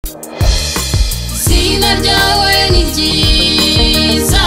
Izina ryawe ni ryiza,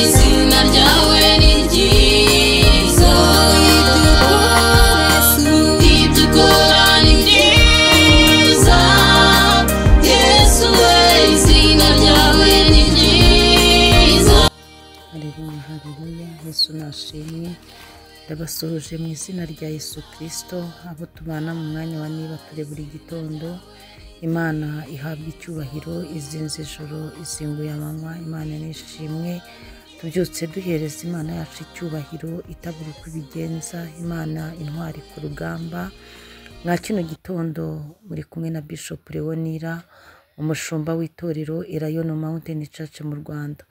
izina ryawe ni ryiza, ibyo ukora ni byiza, Yesu we, izina ryawe ni ryiza. Haleluya, haleluya, Yesu nashimwe. Ndabasuhuje mu izina rya Yesu Kristo, abo tubana mu mwanya wa niba ture buri gitondo. Imana ihabwa icyubahiro, izinze ijoro, izinguye amanywa. Imana nishimwe, tubyutse duhereza Imana yacu icyubahiro, itabura uko ibigenza. Imana intwari ku rugamba. Mwa kino gitondo muri kumwe na Bishop Leonira, umushumba w'itorero Irayono Mountain Church mu Rwanda.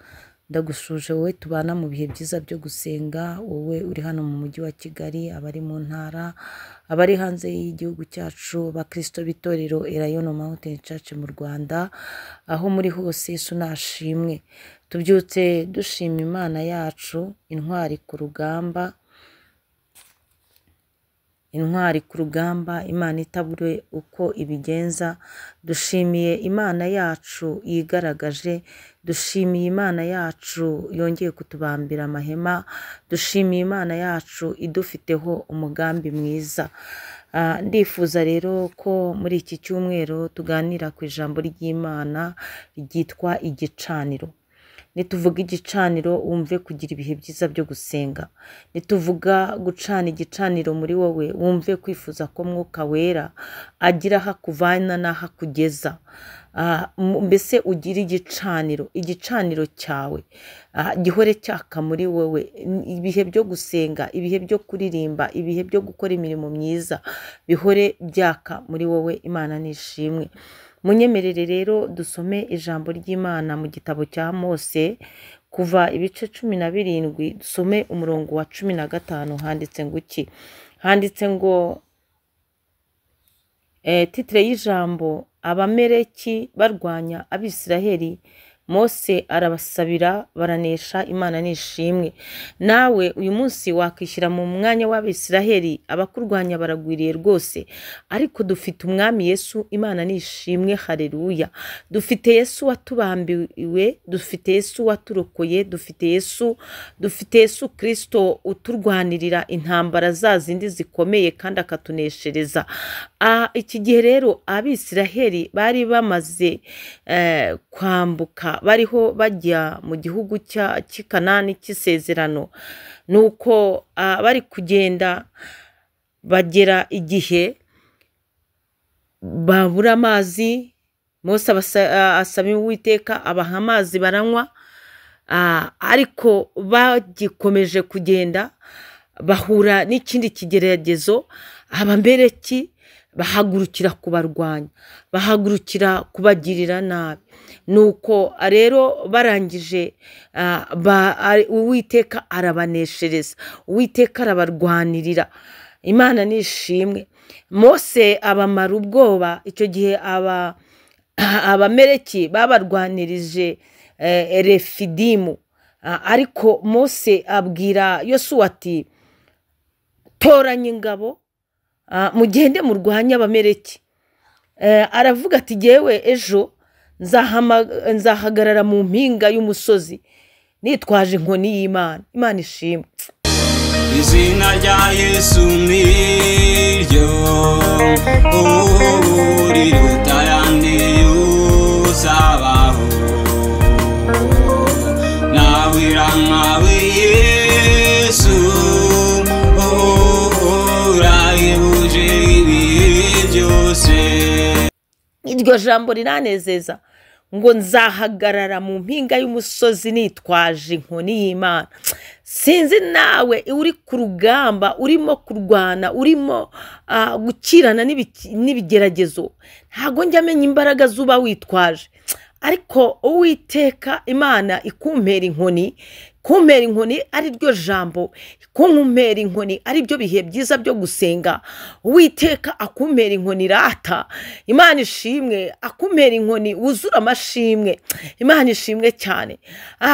Ndagusuje wowe tubana mu bihe byiza byo gusenga, wowe uri hano mu mujyi wa Kigali, abari mu ntara, abari hanze y'igihugu cyacu, bakristo b'itorero Irayono Mountain Church mu Rwanda, aho muri hose Yesu nashimwe. Tubyutse dushima Imana yacu, intwari ku rugamba, intwari ku rugamba, Imana itabure uko ibigenza. Dushimiye Imana yacu yigaragaje, dushimiye Imana yacu yongeye kutubambira amahema, dushimiye Imana yacu idufiteho umugambi mwiza. Ndifuza rero ko muri iki cyumweru tuganira ku ijambo ry'Imana ryitwa igicaniro. Nituvuga igicaniro wumve kugira ibihe byiza byo gusenga. Nituvuga gucana igicaniro muri wowe wumve kwifuza ko Mwuka Wera agira hakuvana n'ahakugeza. Mbese ugira igicaniro cyawe gihore cyaka muri wowe. Ibihe byo gusenga, ibihe byo kuririmba, ibihe byo gukora imirimo myiza bihore byaka muri wowe. Imana nishimwe. Munyemerere rero dusome ijambo ry'Imana mu gitabo cya Mose, kuva ibice 17, dusome umurongo wa 15. Handitse ngo iki? Handitse ngo titre y'ijambo, Abameleki barwanya Abisiraheli. Mose arabasabira baranesha. Imana nishimwe. Nawe uyu munsi wakwishyira mu mwanya w'Abisiraheli, abakurwanya baragwiriye rwose, ariko dufite umwami Yesu. Imana nishimwe, haleluya. Dufite Yesu watubambiwe, dufite Yesu waturokoye, dufite Yesu Kristo uturwanirira intambara za zindi zikomeye kandi akatuneshereza. Iki gihe rero Abisiraheli bari bamaze kwambuka, bariho bajya mu gihugu cy'i Kanani cy'isezerano. Nuko bari kugenda bagera igihe babura amazi. Mose asaba Uwiteka, abaha amazi baranywa. Ariko bagikomeje kugenda bahura n'ikindi kigeragezo. Abameleki bahagurukira kubarwanya, bahagurukira kubagirira nabi. Nuko rero barangije Uwiteka arabaneshereza, Uwiteka arabarwanirira. Imana nishimwe. Mose abamara ubwoba. Icyo gihe Abameleki babarwanirije Refidimu. Ariko Mose abwira Yosuwa ati, toranya ingabo mugende murwanya Abameleki. Aravuga ati, jyewe ejo nzahagarara mu mpinga y'umusozi nitwaje inkoni y'Imana. Imana ishimwe. Izina rya Yesu niryo riruta ayandi uzabaho. Nawe irankawe Yesu, urahebuje ibihe byose. Iryo jambo riranezeza ngo nzahagarara mu mpinga y'umusozi nitwaje inkoni y'Imana. Sinzi nawe uri ku rugamba, urimo kurwana, urimo gukirana n'ibigeragezo, ntago njya amenya imbaraga zuba witwaje. Ariko Uwiteka Imana ikumpera inkoni, kumpera inkoni ari ryo jambo, kumpera inkoni ari byo bihe byiza byo gusenga. Uwiteka akumpera inkoni rata. Imana ishimwe. Akumpera inkoni wuzura amashimwe. Imana ishimwe cyane.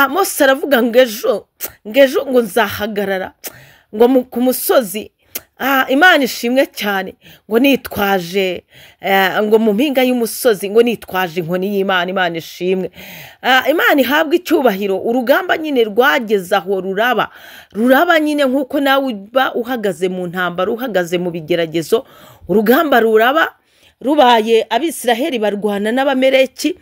Mose aravuga ngo ejo ngo nzahagarara ngo ku musozi Imana ishimwe cyane ngo nitwaje ngo mu mpinga y'umusozi ngo nitwaje inkoni y'Imana. Imana ishimwe, Imana ihabwa icyubahiro. Urugamba nyine rwageze aho ruraba nyine nk'uko nawe uba uhagaze mu ntambara, uhagaze mu bigeragezo. Urugamba ruraba rubaye, Abisiraheli barwana n'Abameleki,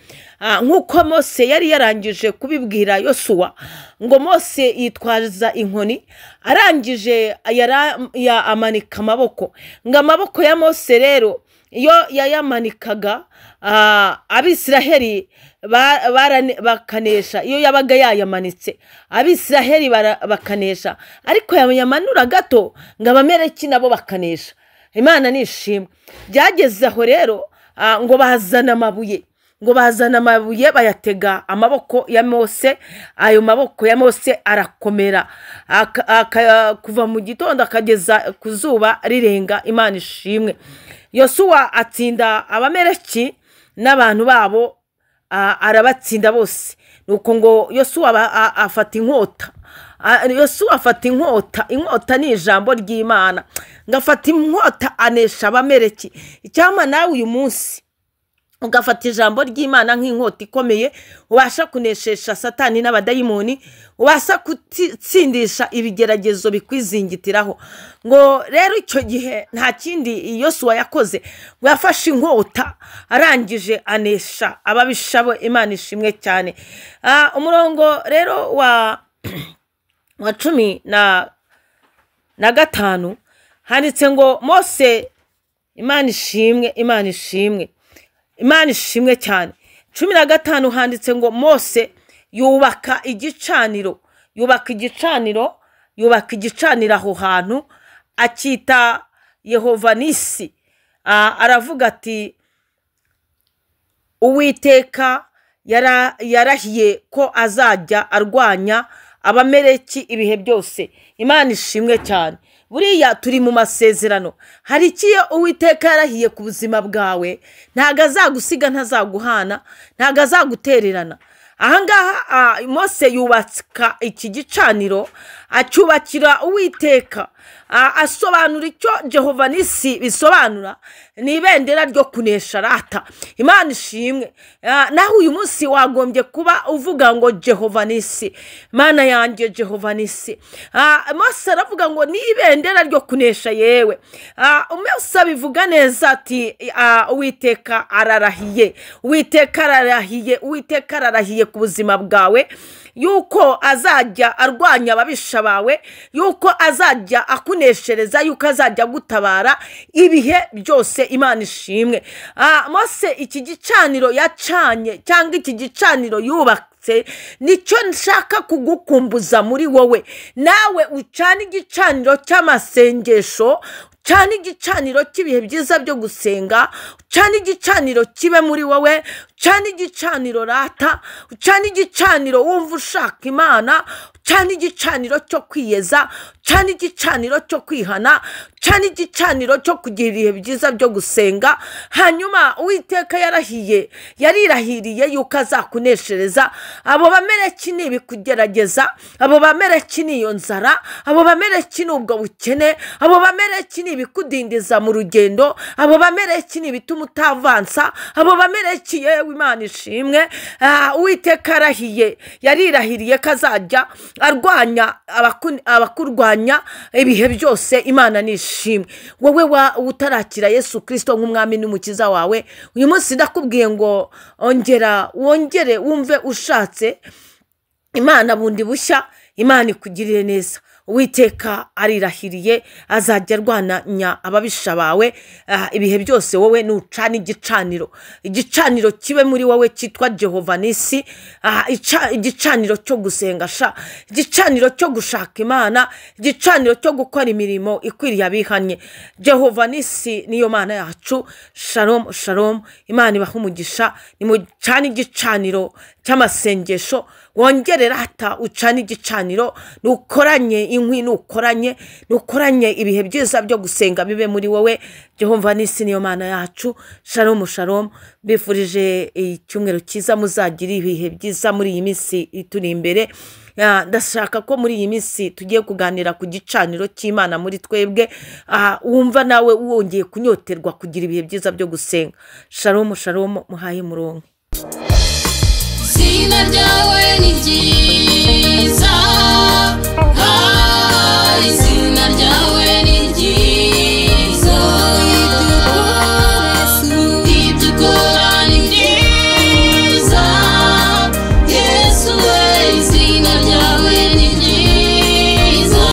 nk'uko Mose yari yarangije kubibwira Yosuwa ngo Mose yitwaza inkoni, arangije amanika amaboko, ngo amaboko ya Mose rero iyo yayamanikaga Abisiraheli bakanesha. Iyo yabaga yayamanitse Abisiraheli bakanesha, ariko yamanura gato ngo Abameleki nabo bakanesha. Imana nishimwe. Byageze aho rero ngo bazana amabuye bayatega amaboko ya Mose. Ayo maboko ya Mose arakomera kuva mu gitondo akageza ku zuba rirenga. Imana ishimwe. Yosuwa atsinda Abameleki n'abantu babo, arabatsinda bose. Nuko ngo Yosuwa afata inkota. Yosuwa afata inkota ni ijambo ry'Imana, ngafata inkota anesha Abameleki. Icyama nawe uyu munsi ugafata ijambo ry'Imana nk'inkota ikomeye, ubasha kuneshesha Satani n'abadayimoni, ubasha gutsindisha ibigeragezo bikwizingitiraho. Ngo rero icyo gihe nta kindi Yosuwa yakoze, ngo yafashe inkota arangije anesha ababisha bo. Imana ishimwe cyane. Umurongo rero wa 15 handitse ngo Mose, Imana ishimwe, Imana ishimwe, Imana ishimwe cyane. 15 handitse ngo Mose yubaka igicaniro aho hantu, akita Yehova Nisi. Aravuga ati Uwiteka yarahiye ko azajya arwanya Abameleki ibihe byose. Imana ishimwe cyane. Buriya turi mu masezerano, hari ikiyo Uwiteka yarahiye ku buzima bwawe, ntago azagusiga, ntazaguhana, ntago azagutererana. Ahangaha Mose yubaka iki gicaniro, acyubakira Uwiteka, asobanura icyo Jehova Nisi bisobanura, ni ibendera ryo kunesha rata. Imana ishimwe. Naho uyu munsi wagombye kuba uvuga ngo Jehova Nisi, Mana yanjye Jehova Nisi. Mose aravuga ngo ni ibendera ryo kunesha yewe. Mose abivuga neza ati Uwiteka ararahiye, Uwiteka ararahiye ku buzima bwawe yuko azajya arwanya ababisha bawe, yuko azajya akuneshereza, yuko azajya gutabara ibihe byose. Imana ishimwe. Mose iki gicaniro yacanye, cyangwa iki gicaniro yubaka, nicyo nshaka kugukumbuza muri wowe. Nawe ucana igicaniro cy'amasengesho, ucana igicaniro cy'ibihe byiza byo gusenga, ucana igicaniro kibe muri wowe, ucana igicaniro rata, ucana igicaniro wumva ushaka Imana, ucana igicaniro cyo kwiyeza, ucana igicaniro cyo kwihana, ucana igicaniro cyo kugira ibihe byiza byo gusenga. Hanyuma Uwiteka yarirahiriye yuko azakuneshereza. Abo Bameleki nibikugerageza, abo Bameleki niyo nzara, abo Bameleki nubwo bukene, abo Bameleki nibikudindiza mu rugendo, abo Bameleki nibituma utavansa, abo Bameleki yewe Imana ishimwe. Uwiteka yarirahiriye kazajya arwanya abakurwanya ibihe byose. Imana nishimwe. Wowe utarakira Yesu Kristo nk'umwami n'umukiza wawe, uyu munsi ndakubwiye ngo wongere wumve ushatse Imana bundi bushya. Imana ikugirire neza. Uwiteka arirahiriye azajya arwanya ababisha bawe ibihe byose. Wowe nucana igicaniro kibe muri wowe cyitwa Jehova Nisi, igicaniro cyo gusenga, igicaniro cyo gushaka Imana, igicaniro cyo gukora imirimo ikwiriye abihanye. Jehova Nisi niyo Mana yacu. Shalom shalom. Imana ibahe umugisha. Nimucana igicaniro cy'amasengesho, wongere rata ucana igicaniro, nukoranye inkwi, nukoranye ibihe byiza byo gusenga bibe muri wowe. Jehova Nisi niyo Mana yacu. Shalom shalom. Bifurije icyumweru cyiza, muzagira ibihe byiza muri iyi minsi ituri imbere. ndashaka ko muri iyi minsi tugiye kuganira ku gicaniro cy'Imana muri twebwe, wumva nawe wongeye kunyoterwa kugira ibihe byiza byo gusenga. Shalom shalom, muhaye murongo. Izina ryawe ni